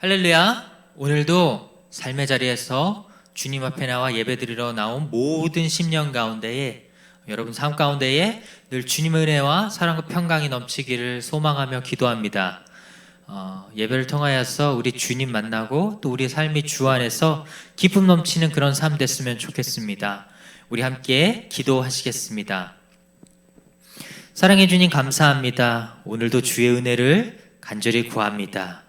할렐루야. 오늘도 삶의 자리에서 주님 앞에 나와 예배드리러 나온 모든 심령 가운데에, 여러분 삶 가운데에 늘 주님의 은혜와 사랑과 평강이 넘치기를 소망하며 기도합니다. 예배를 통하여서 우리 주님 만나고 또 우리 삶이 주 안에서 기쁨 넘치는 그런 삶 됐으면 좋겠습니다. 우리 함께 기도하시겠습니다. 사랑해 주님 감사합니다. 오늘도 주의 은혜를 간절히 구합니다.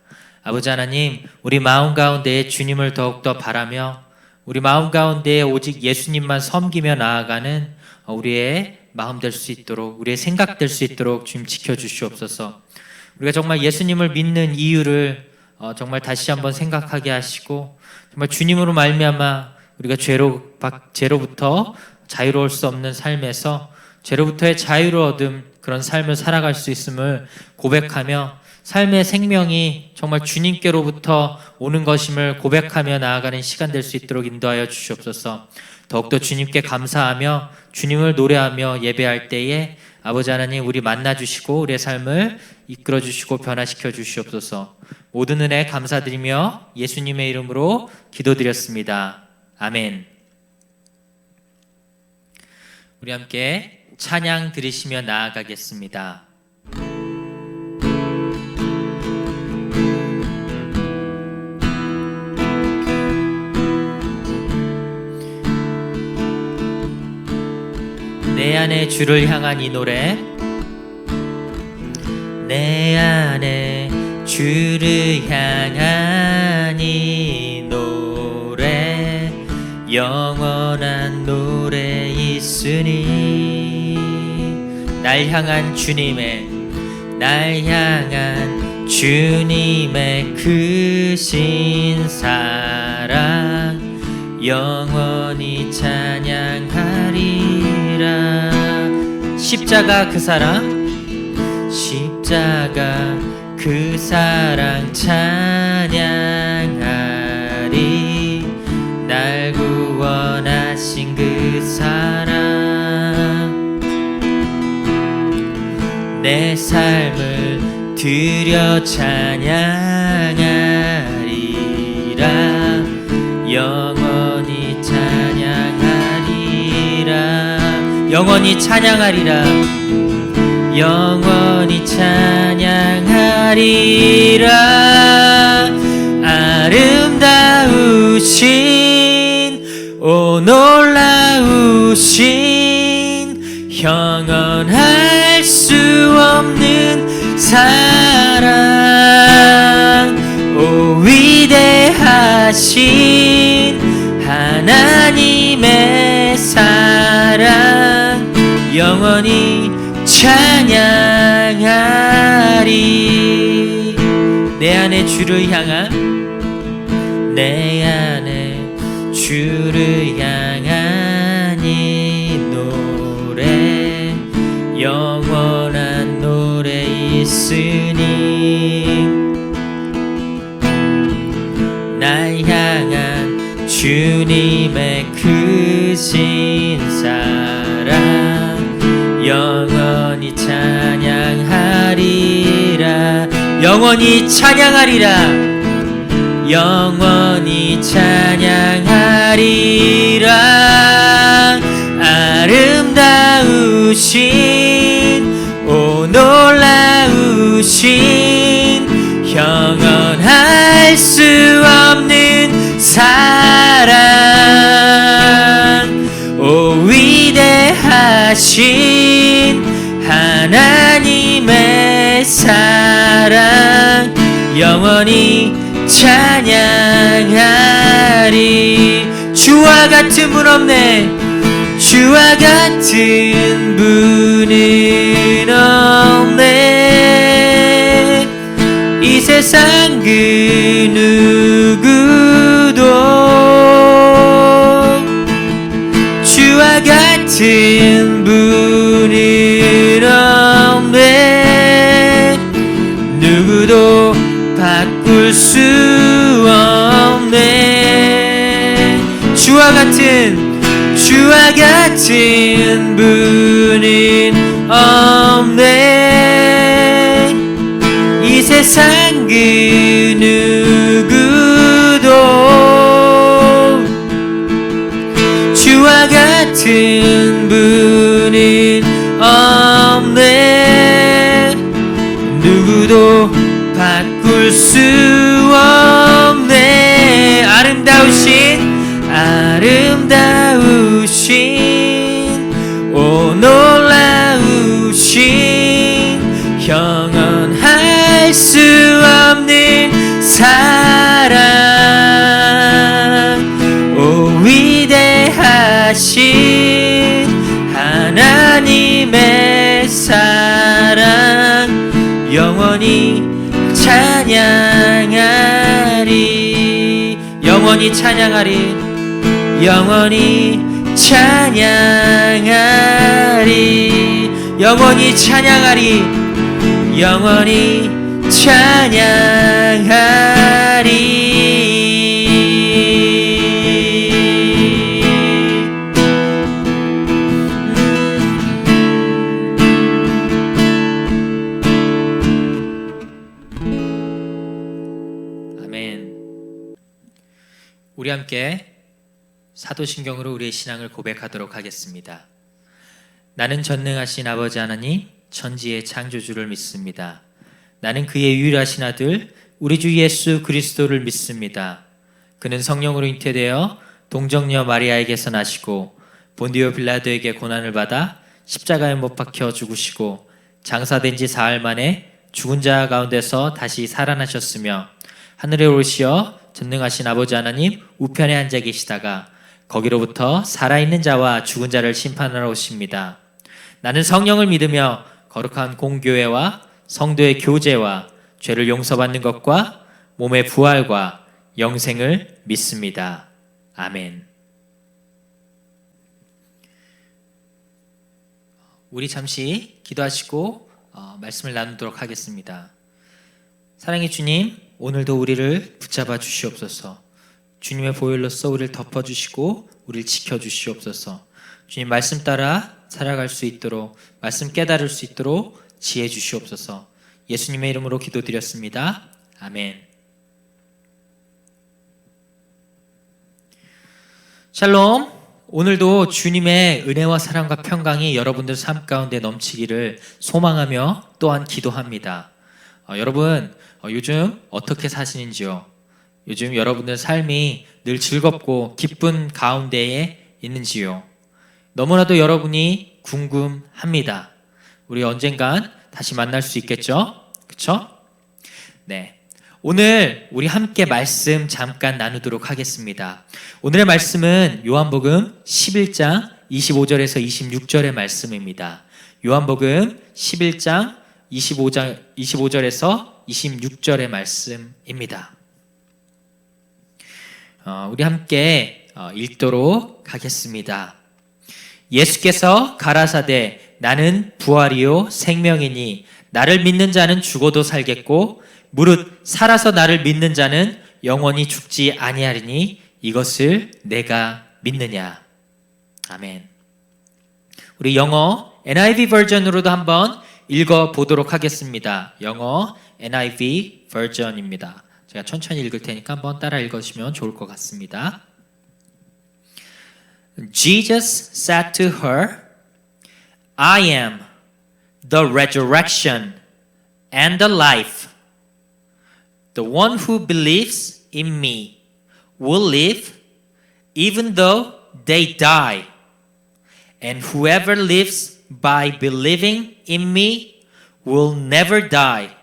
아버지 하나님, 우리 마음 가운데에 주님을 더욱더 바라며 우리 마음 가운데에 오직 예수님만 섬기며 나아가는 우리의 마음 될 수 있도록, 우리의 생각 될 수 있도록 주님 지켜주시옵소서. 우리가 정말 예수님을 믿는 이유를 정말 다시 한번 생각하게 하시고, 정말 주님으로 말미암아 우리가 죄로부터 자유로울 수 없는 삶에서 죄로부터의 자유를 얻은 그런 삶을 살아갈 수 있음을 고백하며 삶의 생명이 정말 주님께로부터 오는 것임을 고백하며 나아가는 시간 될 수 있도록 인도하여 주시옵소서. 더욱더 주님께 감사하며 주님을 노래하며 예배할 때에 아버지 하나님, 우리 만나주시고 우리의 삶을 이끌어주시고 변화시켜 주시옵소서. 모든 은혜 감사드리며 예수님의 이름으로 기도드렸습니다. 아멘. 우리 함께 찬양 드리시며 나아가겠습니다. 내 안에 주를 향한 이 노래, 내 안에 주를 향한 이 노래, 영원한 노래 있으니 날 향한 주님의 크신 사랑 영원히 찬양하리라. 십자가 그 사랑 찬양하리. 날 구원하신 그 사랑, 내 삶을 드려 찬양하리라. 영원히 찬양하리라. 영원히 찬양하리라. 영원히 찬양하리라. 아름다우신 오 놀라우신 형언할 수 없는 사랑, 오 위대하신 하나님의 사랑 영원히 찬양하리. 내 안에 주를 향한 이 노래, 영원한 노래 있으니 날 향한 주님의 크신 사랑 영원히 찬양하리라. 영원히 찬양하리라. 영원히 찬양하리라. 아름다우신 오 놀라우신 형언할 수 없는 사랑, 오 위대하신 하나님의 사랑 영원히 찬양하리. 주와 같은 분 없네. 주와 같은 분은 없네. 이 세상 그 누구도 주와 같은 분은 없네. 누구도 바꿀 수 없네. 주와 같은 분은 없네. 이 세상 그 누구도 같은 분은 없네. 누구도 바꿀 수 없네. 아름다우신 오 놀라우신 형언할 수 없는 사랑 오 위대하신 하나님의 사랑 영원히 찬양하리 영원히 찬양하리 영원히 찬양하리 영원히 찬양하리 영원히 찬양하리. 아멘. 우리 함께 사도신경으로 우리의 신앙을 고백하도록 하겠습니다. 나는 전능하신 아버지 하나님 천지의 창조주를 믿습니다. 나는 그의 유일하신 아들 우리 주 예수 그리스도를 믿습니다. 그는 성령으로 잉태되어 동정녀 마리아에게서 나시고 본디오 빌라도에게 고난을 받아 십자가에 못 박혀 죽으시고 장사된 지 사흘 만에 죽은 자 가운데서 다시 살아나셨으며 하늘에 오르시어 전능하신 아버지 하나님 우편에 앉아 계시다가 거기로부터 살아있는 자와 죽은 자를 심판하러 오십니다. 나는 성령을 믿으며 거룩한 공교회와 성도의 교제와 죄를 용서받는 것과 몸의 부활과 영생을 믿습니다. 아멘. 우리 잠시 기도하시고 말씀을 나누도록 하겠습니다. 사랑의 주님, 오늘도 우리를 붙잡아 주시옵소서. 주님의 보혈로서 우리를 덮어주시고 우리를 지켜주시옵소서. 주님 말씀 따라 살아갈 수 있도록 말씀 깨달을 수 있도록 지혜 주시옵소서. 예수님의 이름으로 기도드렸습니다. 아멘. 샬롬. 오늘도 주님의 은혜와 사랑과 평강이 여러분들 삶 가운데 넘치기를 소망하며 또한 기도합니다. 여러분 요즘 어떻게 사시는지요? 요즘 여러분들 삶이 늘 즐겁고 기쁜 가운데에 있는지요? 너무나도 여러분이 궁금합니다. 우리 언젠간 다시 만날 수 있겠죠? 그쵸? 네. 오늘 우리 함께 말씀 잠깐 나누도록 하겠습니다. 오늘의 말씀은 요한복음 11장 25절에서 26절의 말씀입니다. 요한복음 11장 25절에서 26절의 말씀입니다. 우리 함께 읽도록 하겠습니다. 예수께서 가라사대 나는 부활이요 생명이니 나를 믿는 자는 죽어도 살겠고 무릇 살아서 나를 믿는 자는 영원히 죽지 아니하리니 이것을 내가 믿느냐. 아멘. 우리 영어 NIV 버전으로도 한번 읽어보도록 하겠습니다. 영어 NIV 버전입니다. 제가 천천히 읽을 테니까 한번 따라 읽으시면 좋을 것 같습니다. Jesus said to her, I am the resurrection and the life. The one who believes in me will live even though they die. And whoever lives by believing in me will never die.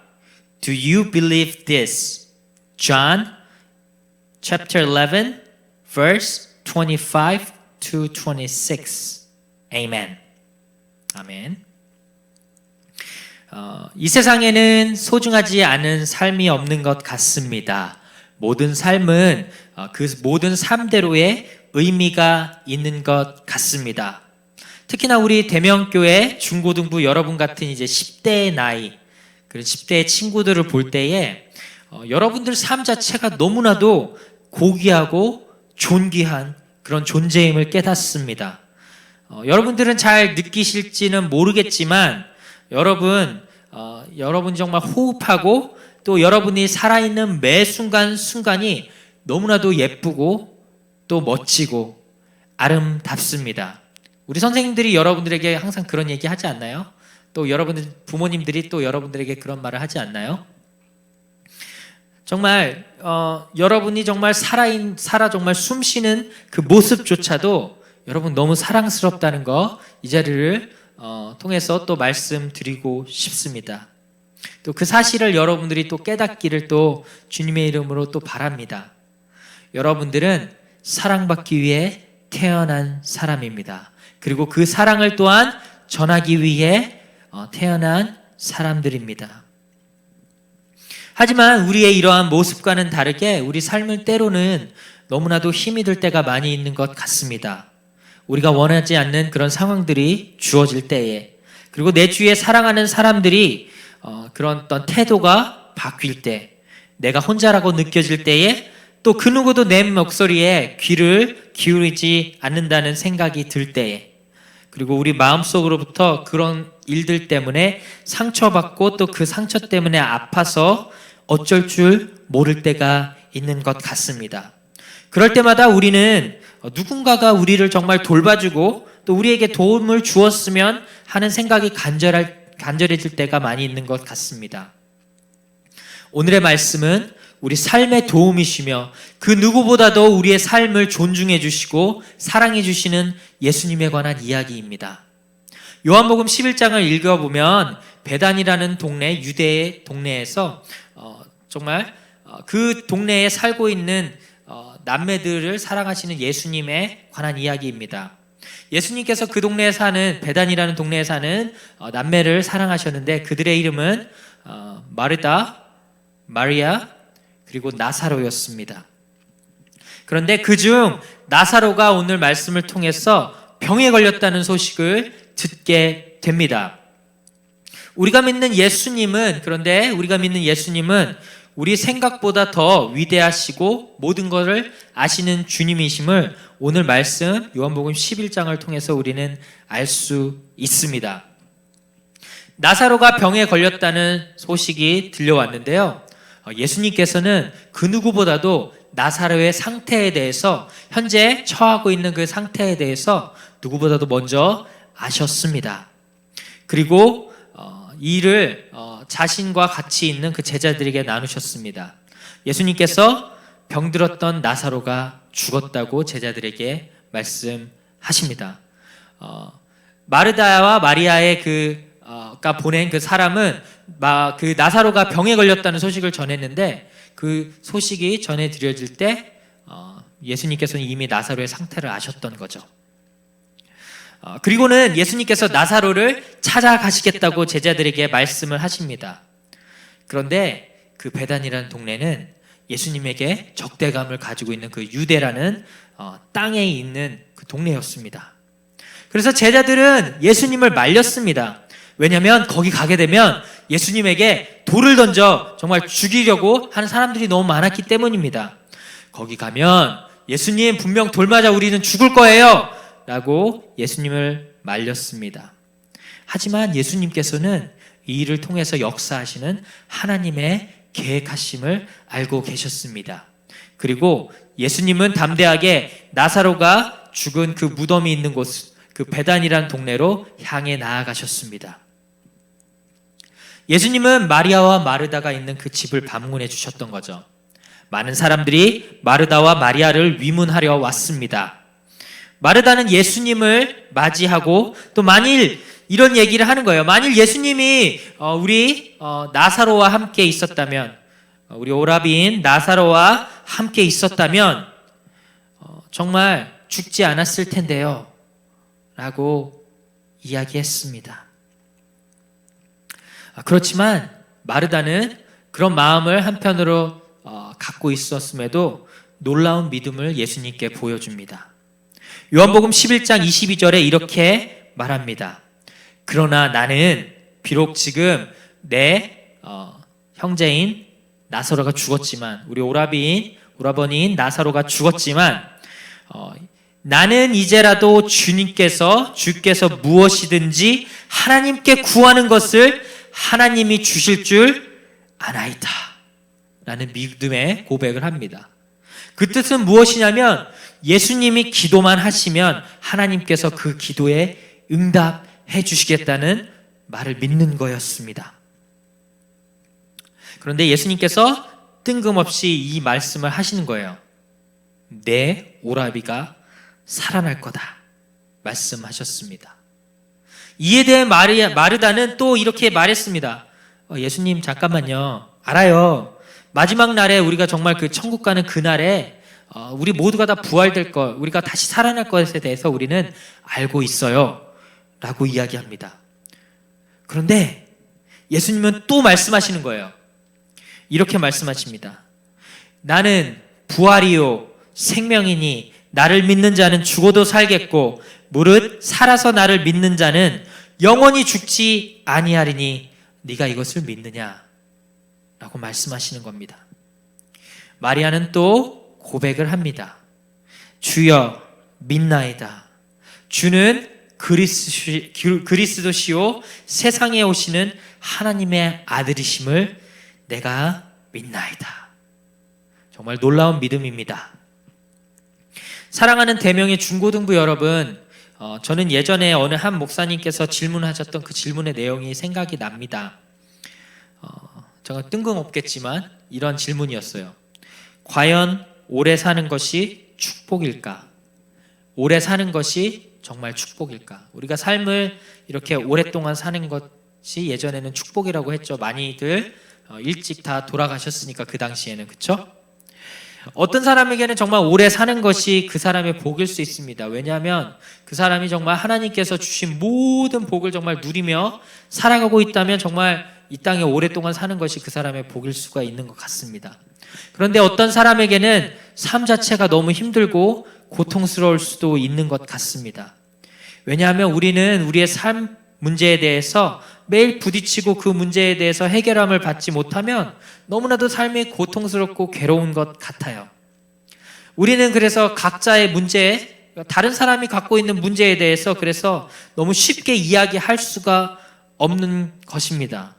Do you believe this? John chapter 11 verse 25 to 26. Amen. 아멘. 이 세상에는 소중하지 않은 삶이 없는 것 같습니다. 모든 삶은 그 모든 삶대로의 의미가 있는 것 같습니다. 특히나 우리 대명교회 중고등부 여러분 같은 이제 10대의 나이, 그런 10대의 친구들을 볼 때에 여러분들 삶 자체가 너무나도 고귀하고 존귀한 그런 존재임을 깨닫습니다. 여러분들은 잘 느끼실지는 모르겠지만 여러분 정말 호흡하고 또 여러분이 살아있는 매 순간이 너무나도 예쁘고 또 멋지고 아름답습니다. 우리 선생님들이 여러분들에게 항상 그런 얘기 하지 않나요? 또 여러분들 부모님들이 또 여러분들에게 그런 말을 하지 않나요? 정말 여러분이 정말 살아 정말 숨쉬는 그 모습조차도 여러분 너무 사랑스럽다는 거 이 자리를 통해서 또 말씀드리고 싶습니다. 또 그 사실을 여러분들이 또 깨닫기를 또 주님의 이름으로 또 바랍니다. 여러분들은 사랑받기 위해 태어난 사람입니다. 그리고 그 사랑을 또한 전하기 위해 태어난 사람들입니다. 하지만 우리의 이러한 모습과는 다르게 우리 삶을 때로는 너무나도 힘이 들 때가 많이 있는 것 같습니다. 우리가 원하지 않는 그런 상황들이 주어질 때에, 그리고 내 주위에 사랑하는 사람들이 그런 어떤 태도가 바뀔 때, 내가 혼자라고 느껴질 때에 또 그 누구도 내 목소리에 귀를 기울이지 않는다는 생각이 들 때에, 그리고 우리 마음속으로부터 그런 일들 때문에 상처받고 또 그 상처 때문에 아파서 어쩔 줄 모를 때가 있는 것 같습니다. 그럴 때마다 우리는 누군가가 우리를 정말 돌봐주고 또 우리에게 도움을 주었으면 하는 생각이 간절해질 때가 많이 있는 것 같습니다. 오늘의 말씀은 우리 삶의 도움이시며 그 누구보다도 우리의 삶을 존중해 주시고 사랑해 주시는 예수님에 관한 이야기입니다. 요한복음 11장을 읽어보면 베단이라는 동네, 유대의 동네에서 정말 그 동네에 살고 있는 남매들을 사랑하시는 예수님에 관한 이야기입니다. 예수님께서 그 동네에 사는, 베단이라는 동네에 사는 남매를 사랑하셨는데 그들의 이름은 마르다, 마리아, 그리고 나사로였습니다. 그런데 그중 나사로가 오늘 말씀을 통해서 병에 걸렸다는 소식을 듣게 됩니다. 우리가 믿는 예수님은 우리 생각보다 더 위대하시고 모든 것을 아시는 주님이심을 오늘 말씀 요한복음 11장을 통해서 우리는 알 수 있습니다. 나사로가 병에 걸렸다는 소식이 들려왔는데요. 예수님께서는 그 누구보다도 나사로의 상태에 대해서, 현재 처하고 있는 그 상태에 대해서 누구보다도 먼저 아셨습니다. 그리고 이 일을 자신과 같이 있는 그 제자들에게 나누셨습니다. 예수님께서 병들었던 나사로가 죽었다고 제자들에게 말씀하십니다. 마르다와 마리아의 가 보낸 그 사람은 그 나사로가 병에 걸렸다는 소식을 전했는데 그 소식이 전해드려질 때 예수님께서는 이미 나사로의 상태를 아셨던 거죠. 그리고는 예수님께서 나사로를 찾아가시겠다고 제자들에게 말씀을 하십니다. 그런데 그 베단이라는 동네는 예수님에게 적대감을 가지고 있는 그 유대라는 땅에 있는 그 동네였습니다. 그래서 제자들은 예수님을 말렸습니다. 왜냐하면 거기 가게 되면 예수님에게 돌을 던져 정말 죽이려고 하는 사람들이 너무 많았기 때문입니다. 거기 가면 예수님 분명 돌 맞아 우리는 죽을 거예요 라고 예수님을 말렸습니다. 하지만 예수님께서는 이 일을 통해서 역사하시는 하나님의 계획하심을 알고 계셨습니다. 그리고 예수님은 담대하게 나사로가 죽은 그 무덤이 있는 곳, 그 베단이라는 동네로 향해 나아가셨습니다. 예수님은 마리아와 마르다가 있는 그 집을 방문해 주셨던 거죠. 많은 사람들이 마르다와 마리아를 위문하려 왔습니다. 마르다는 예수님을 맞이하고 또 만일 이런 얘기를 하는 거예요. 만일 예수님이 우리 나사로와 함께 있었다면, 우리 오라비인 나사로와 함께 있었다면 정말 죽지 않았을 텐데요 라고 이야기했습니다. 그렇지만 마르다는 그런 마음을 한편으로 갖고 있었음에도 놀라운 믿음을 예수님께 보여줍니다. 요한복음 11장 22절에 이렇게 말합니다. 그러나 나는 비록 지금 내 형제인 나사로가 죽었지만, 우리 오라버니인 나사로가 죽었지만 나는 이제라도 주께서 무엇이든지 하나님께 구하는 것을 하나님이 주실 줄 아나이다 라는 믿음의 고백을 합니다. 그 뜻은 무엇이냐면 예수님이 기도만 하시면 하나님께서 그 기도에 응답해 주시겠다는 말을 믿는 거였습니다. 그런데 예수님께서 뜬금없이 이 말씀을 하시는 거예요. 내 오라비가 살아날 거다 말씀하셨습니다. 이에 대해 마르다는 또 이렇게 말했습니다. 예수님 잠깐만요. 알아요. 마지막 날에 우리가 정말 그 천국 가는 그날에 우리 모두가 다 부활될 것, 우리가 다시 살아날 것에 대해서 우리는 알고 있어요 라고 이야기합니다. 그런데 예수님은 또 말씀하시는 거예요. 이렇게 말씀하십니다. 나는 부활이요 생명이니 나를 믿는 자는 죽어도 살겠고 무릇 살아서 나를 믿는 자는 영원히 죽지 아니하리니 네가 이것을 믿느냐 라고 말씀하시는 겁니다. 마리아는 또 고백을 합니다. 주여 믿나이다. 주는 그리스도시요 세상에 오시는 하나님의 아들이심을 내가 믿나이다. 정말 놀라운 믿음입니다. 사랑하는 대명의 중고등부 여러분, 저는 예전에 어느 한 목사님께서 질문하셨던 그 질문의 내용이 생각이 납니다. 정말 뜬금없겠지만 이런 질문이었어요. 과연 오래 사는 것이 축복일까? 오래 사는 것이 정말 축복일까? 우리가 삶을 이렇게 오랫동안 사는 것이 예전에는 축복이라고 했죠. 많이들 일찍 다 돌아가셨으니까 그 당시에는, 그렇죠? 어떤 사람에게는 정말 오래 사는 것이 그 사람의 복일 수 있습니다. 왜냐하면 그 사람이 정말 하나님께서 주신 모든 복을 정말 누리며 살아가고 있다면 정말 이 땅에 오랫동안 사는 것이 그 사람의 복일 수가 있는 것 같습니다. 그런데 어떤 사람에게는 삶 자체가 너무 힘들고 고통스러울 수도 있는 것 같습니다. 왜냐하면 우리는 우리의 삶 문제에 대해서 매일 부딪히고 그 문제에 대해서 해결함을 받지 못하면 너무나도 삶이 고통스럽고 괴로운 것 같아요. 우리는 그래서 각자의 문제, 다른 사람이 갖고 있는 문제에 대해서 그래서 너무 쉽게 이야기할 수가 없는 것입니다.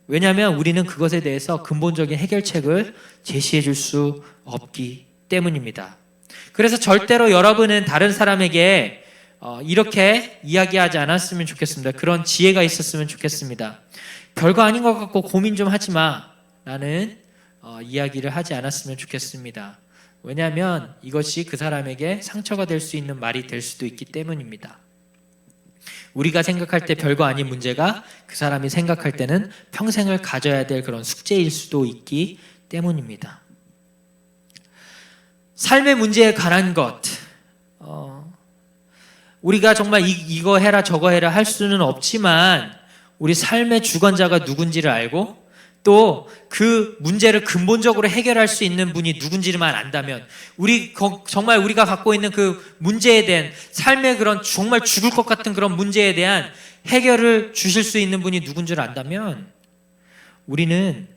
왜냐하면 우리는 그것에 대해서 근본적인 해결책을 제시해 줄 수 없기 때문입니다. 그래서 절대로 여러분은 다른 사람에게 이렇게 이야기하지 않았으면 좋겠습니다. 그런 지혜가 있었으면 좋겠습니다. 별거 아닌 것 같고 고민 좀 하지 마 라는 이야기를 하지 않았으면 좋겠습니다. 왜냐하면 이것이 그 사람에게 상처가 될 수 있는 말이 될 수도 있기 때문입니다. 우리가 생각할 때 별거 아닌 문제가 그 사람이 생각할 때는 평생을 가져야 될 그런 숙제일 수도 있기 때문입니다. 삶의 문제에 관한 것, 우리가 정말 이거 해라 저거 해라 할 수는 없지만 우리 삶의 주관자가 누군지를 알고 또 그 문제를 근본적으로 해결할 수 있는 분이 누군지만 안다면, 정말 우리가 갖고 있는 그 문제에 대한 삶의 그런 정말 죽을 것 같은 그런 문제에 대한 해결을 주실 수 있는 분이 누군 줄 안다면 우리는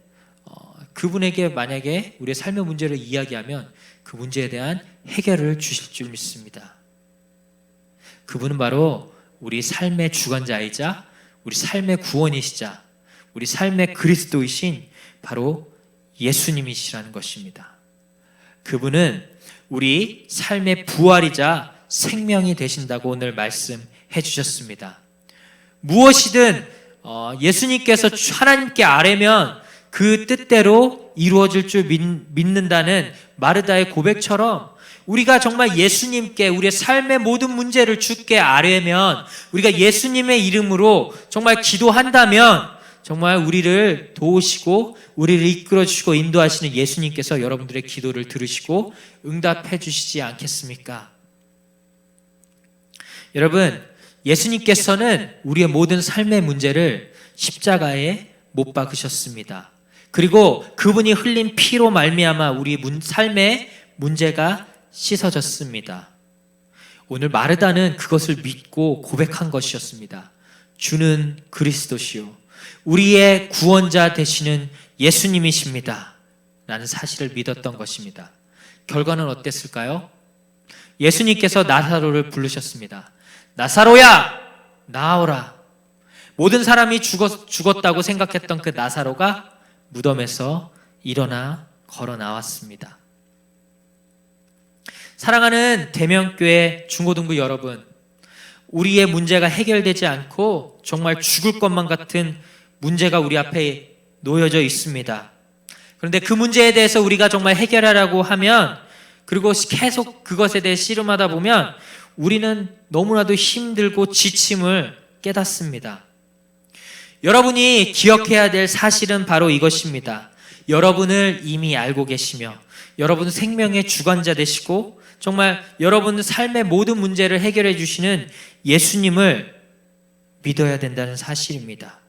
그분에게 만약에 우리의 삶의 문제를 이야기하면 그 문제에 대한 해결을 주실 줄 믿습니다. 그분은 바로 우리 삶의 주관자이자 우리 삶의 구원이시자 우리 삶의 그리스도이신 바로 예수님이시라는 것입니다. 그분은 우리 삶의 부활이자 생명이 되신다고 오늘 말씀해 주셨습니다. 무엇이든 예수님께서 하나님께 아뢰면 그 뜻대로 이루어질 줄 믿는다는 마르다의 고백처럼 우리가 정말 예수님께 우리의 삶의 모든 문제를 주께 아뢰면, 우리가 예수님의 이름으로 정말 기도한다면 정말 우리를 도우시고 우리를 이끌어주시고 인도하시는 예수님께서 여러분들의 기도를 들으시고 응답해 주시지 않겠습니까? 여러분, 예수님께서는 우리의 모든 삶의 문제를 십자가에 못 박으셨습니다. 그리고 그분이 흘린 피로 말미암아 우리 삶의 문제가 씻어졌습니다. 오늘 마르다는 그것을 믿고 고백한 것이었습니다. 주는 그리스도시요 우리의 구원자 되시는 예수님이십니다 라는 사실을 믿었던 것입니다. 결과는 어땠을까요? 예수님께서 나사로를 부르셨습니다. 나사로야 나오라. 모든 사람이 죽었다고 생각했던 그 나사로가 무덤에서 일어나 걸어 나왔습니다. 사랑하는 대명교회 중고등부 여러분, 우리의 문제가 해결되지 않고 정말 죽을 것만 같은 문제가 우리 앞에 놓여져 있습니다. 그런데 그 문제에 대해서 우리가 정말 해결하라고 하면, 그리고 계속 그것에 대해 씨름하다 보면 우리는 너무나도 힘들고 지침을 깨닫습니다. 여러분이 기억해야 될 사실은 바로 이것입니다. 여러분을 이미 알고 계시며 여러분 생명의 주관자 되시고 정말 여러분 삶의 모든 문제를 해결해 주시는 예수님을 믿어야 된다는 사실입니다.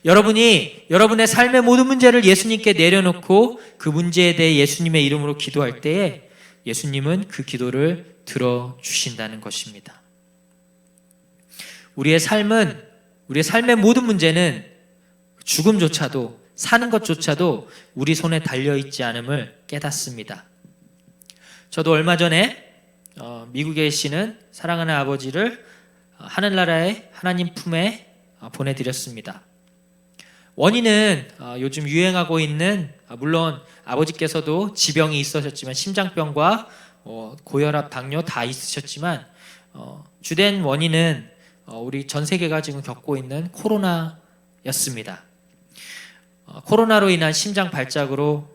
여러분이 여러분의 삶의 모든 문제를 예수님께 내려놓고 그 문제에 대해 예수님의 이름으로 기도할 때에 예수님은 그 기도를 들어주신다는 것입니다. 우리의 삶의 모든 문제는 죽음조차도, 사는 것조차도 우리 손에 달려있지 않음을 깨닫습니다. 저도 얼마 전에 미국에 계시는 사랑하는 아버지를 하늘나라의 하나님 품에 보내드렸습니다. 원인은 요즘 유행하고 있는, 물론 아버지께서도 지병이 있으셨지만 심장병과 고혈압, 당뇨 다 있으셨지만 주된 원인은 우리 전 세계가 지금 겪고 있는 코로나였습니다. 코로나로 인한 심장 발작으로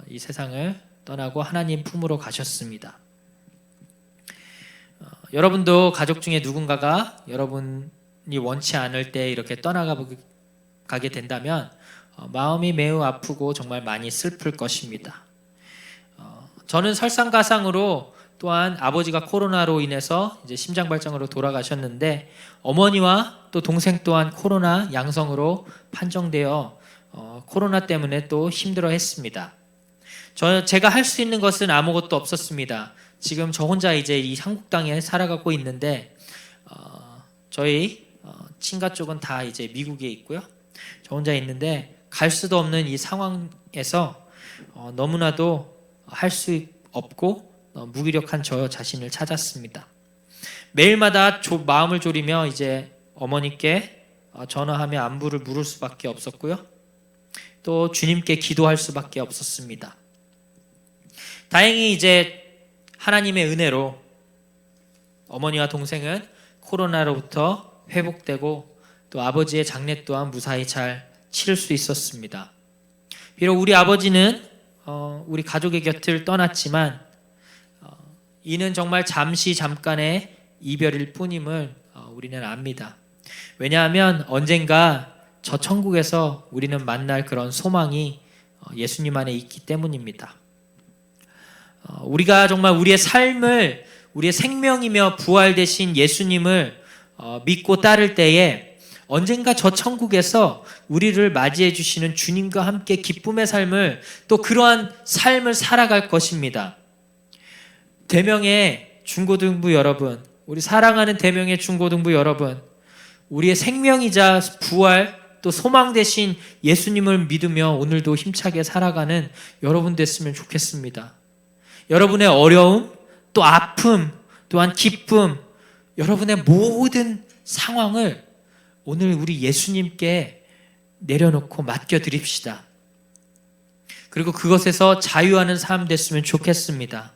이 세상을 떠나고 하나님 품으로 가셨습니다. 여러분도 가족 중에 누군가가 여러분이 원치 않을 때 이렇게 떠나가게 된다면 마음이 매우 아프고 정말 많이 슬플 것입니다. 저는 설상가상으로 또한 아버지가 코로나로 인해서 이제 심장 발작으로 돌아가셨는데 어머니와 또 동생 또한 코로나 양성으로 판정되어 코로나 때문에 또 힘들어했습니다. 제가 할 수 있는 것은 아무것도 없었습니다. 지금 저 혼자 이제 이 한국 땅에 살아가고 있는데 저희 친가 쪽은 다 이제 미국에 있고요. 저 혼자 있는데 갈 수도 없는 이 상황에서 너무나도 할 수 없고 무기력한 저 자신을 찾았습니다. 매일마다 마음을 졸이며 이제 어머니께 전화하며 안부를 물을 수밖에 없었고요. 또 주님께 기도할 수밖에 없었습니다. 다행히 이제 하나님의 은혜로 어머니와 동생은 코로나로부터 회복되고 또 아버지의 장례 또한 무사히 잘 치를 수 있었습니다. 비록 우리 아버지는 우리 가족의 곁을 떠났지만 이는 정말 잠깐의 이별일 뿐임을 우리는 압니다. 왜냐하면 언젠가 저 천국에서 우리는 만날 그런 소망이 예수님 안에 있기 때문입니다. 우리가 정말 우리의 삶을, 우리의 생명이며 부활 되신 예수님을 믿고 따를 때에 언젠가 저 천국에서 우리를 맞이해 주시는 주님과 함께 기쁨의 삶을, 또 그러한 삶을 살아갈 것입니다. 대명의 중고등부 여러분, 우리 사랑하는 대명의 중고등부 여러분, 우리의 생명이자 부활 또 소망 되신 예수님을 믿으며 오늘도 힘차게 살아가는 여러분 됐으면 좋겠습니다. 여러분의 어려움, 또 아픔, 또한 기쁨, 여러분의 모든 상황을 오늘 우리 예수님께 내려놓고 맡겨드립시다. 그리고 그것에서 자유하는 삶 됐으면 좋겠습니다.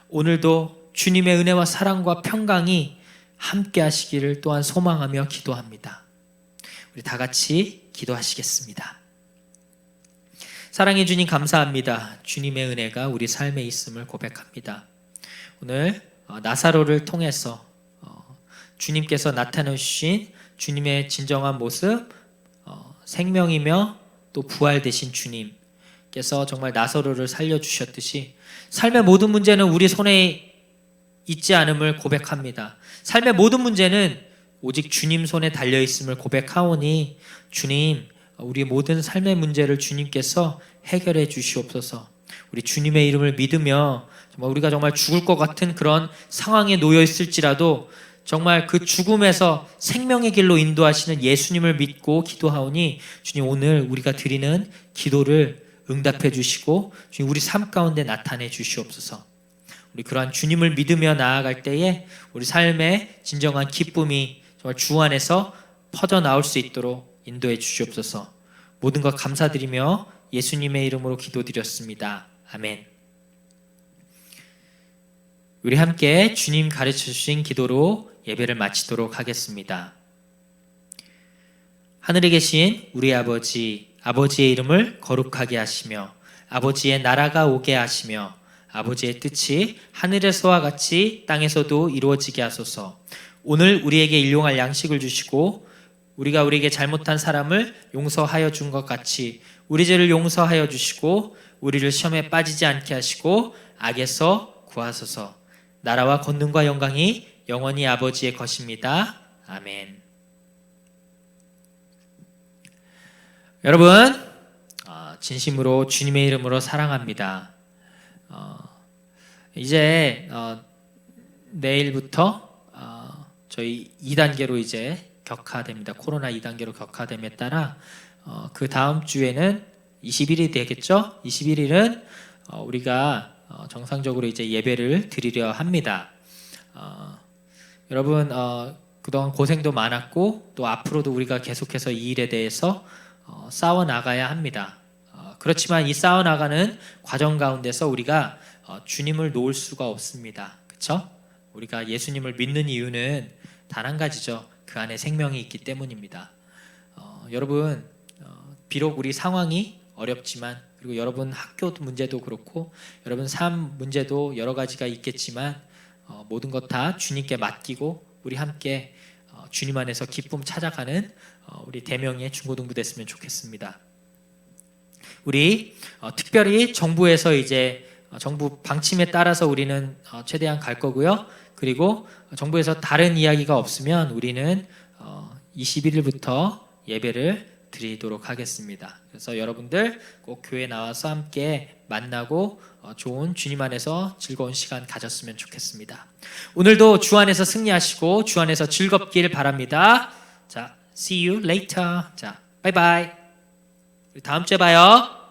오늘도 주님의 은혜와 사랑과 평강이 함께 하시기를 또한 소망하며 기도합니다. 우리 다 같이 기도하시겠습니다. 사랑해 주님 감사합니다. 주님의 은혜가 우리 삶에 있음을 고백합니다. 오늘 나사로를 통해서 주님께서 나타내 주신 주님의 진정한 모습, 생명이며 또 부활 되신 주님께서 정말 나사로를 살려주셨듯이 삶의 모든 문제는 우리 손에 있지 않음을 고백합니다. 삶의 모든 문제는 오직 주님 손에 달려있음을 고백하오니 주님, 우리의 모든 삶의 문제를 주님께서 해결해 주시옵소서. 우리 주님의 이름을 믿으며 정말 우리가 정말 죽을 것 같은 그런 상황에 놓여 있을지라도 정말 그 죽음에서 생명의 길로 인도하시는 예수님을 믿고 기도하오니 주님, 오늘 우리가 드리는 기도를 응답해 주시고 주님, 우리 삶 가운데 나타내 주시옵소서. 우리 그러한 주님을 믿으며 나아갈 때에 우리 삶의 진정한 기쁨이 정말 주 안에서 퍼져 나올 수 있도록 인도해 주시옵소서. 모든 것 감사드리며 예수님의 이름으로 기도드렸습니다. 아멘. 우리 함께 주님 가르쳐 주신 기도로 예배를 마치도록 하겠습니다. 하늘에 계신 우리 아버지, 아버지의 이름을 거룩하게 하시며 아버지의 나라가 오게 하시며 아버지의 뜻이 하늘에서와 같이 땅에서도 이루어지게 하소서. 오늘 우리에게 일용할 양식을 주시고 우리가 우리에게 잘못한 사람을 용서하여 준 것 같이 우리 죄를 용서하여 주시고 우리를 시험에 빠지지 않게 하시고 악에서 구하소서. 나라와 권능과 영광이 영원히 아버지의 것입니다. 아멘. 여러분, 진심으로 주님의 이름으로 사랑합니다. 이제 내일부터 저희 2단계로 이제 격화됩니다. 코로나 2단계로 격화됨에 따라 그 다음 주에는 21일이 되겠죠? 21일은 우리가 정상적으로 이제 예배를 드리려 합니다. 여러분 그동안 고생도 많았고 또 앞으로도 우리가 계속해서 이 일에 대해서 싸워 나가야 합니다. 그렇지만 이 싸워 나가는 과정 가운데서 우리가 주님을 놓을 수가 없습니다. 그렇죠? 우리가 예수님을 믿는 이유는 단 한 가지죠. 그 안에 생명이 있기 때문입니다. 여러분 비록 우리 상황이 어렵지만 그리고 여러분 학교 문제도 그렇고 여러분 삶 문제도 여러 가지가 있겠지만 모든 것 다 주님께 맡기고 우리 함께 주님 안에서 기쁨 찾아가는 우리 대명의 중고등부 됐으면 좋겠습니다. 우리 특별히 정부에서 이제 정부 방침에 따라서 우리는 최대한 갈 거고요. 그리고 정부에서 다른 이야기가 없으면 우리는 21일부터 예배를 드리도록 하겠습니다. 그래서 여러분들 꼭 교회 나와서 함께 만나고 좋은 주님 안에서 즐거운 시간 가졌으면 좋겠습니다. 오늘도 주 안에서 승리하시고 주 안에서 즐겁길 바랍니다. 자, see you later. 자, bye bye. 다음 주에 봐요.